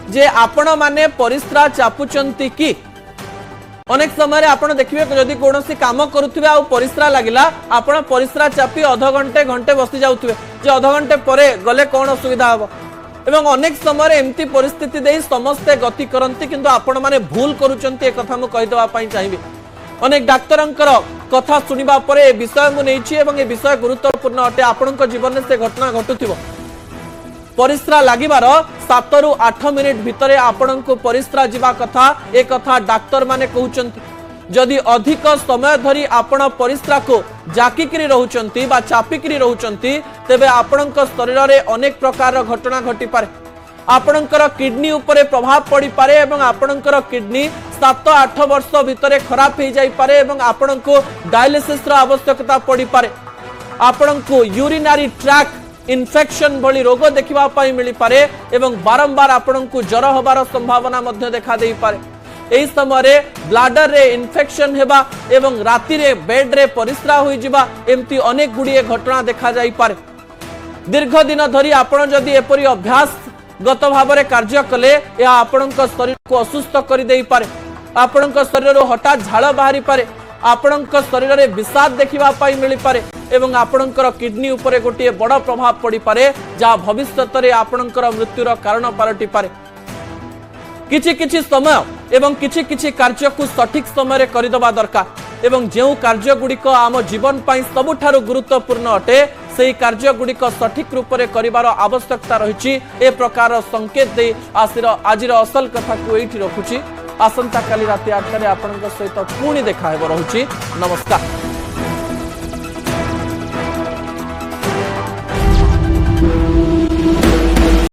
जे आपण माने परिस्रा चापुचंती कि अनेक समय आपण देखिए जदि कौन काम करुवे आ परिस्रा लगिला आपण परिस्रा चापी अध घंटे घंटे बसी जाउथुवे जे अध घंटे परे गले कौन असुविधा हम एवं अनेक समय एमती परिस्थिति दे समस्ते गति करती किंतु आपण माने भूल करूचंती एक कथा मु कहि देबा पई चाहिबी अनेक डाक्तरंकर कथा सुनिबा परे विषय मु नेछि एवं ए विषय गुरुत्वपूर्ण अटे आपनक जीवन में से घटना घटुथिबो परिस्रा लागिबार 7 रु 8 मिनिट भितरे आपनक परिस्रा जीवा कथा ए कथा डाक्तर माने कहउचंती जदि अधिक समय धरी आपण परिस्रा को जाकिकरी रहउचंती बा चापिकरी रहउचंती तेबे आपनक शरीर रे अनेक प्रकार घटना घटी पारे आपनकर किडनी उपरे प्रभाव पड़ी पारे एवं आपनकर किडनी 7-8 वर्ष भितरे खराब हो जाई पारे एवं आपनक डायलिसिस रो आवश्यकता पड़ी पारे आपनक यूरिनरी ट्रैक इन्फेक्शन भली रोग देखिबा पाई मिली पारे एवं बारंबार आपनक ज्वर होबार संभावना मध्य देखा देई पारे एही समय ब्लाडर रे इन्फेक्शन हेबा एवं राति रे बेड रे परिस्रा होई जिबा एमती अनेक गुड़िए घटना देखा जाई पारे दीर्घ दिन धरी आपण जदि एपरी अभ्यास गत भाव में कार्य कले या आपणक शरीर को असुस्थ कर दे पारे आपणक शरीर हठात झाड़ बाहरी पारे आपणक शरीर में विषाद देखा मिल पारे एवं आपणकर किडनी उपरे गोटे बड़ प्रभाव पड़ी पारे जहाँ भविष्यत में आपणकर मृत्युर कारण पलटि पारे किछि समय एवं किछि कार्य को सठिक समय करदबा दरकार एवं जो कार्य गुड़िक आम जीवन पाई सबुठारु गुरुत्वपूर्ण अटे सेही कार्य गुड़िक सठिक रूप से करिवार आवश्यकता रही ए प्रकार संकेत दे आज असल कथा को एठी रखुची आसंता काली राति 8 आपनक सहित पुणी देखा हेबो रहुची नमस्कार।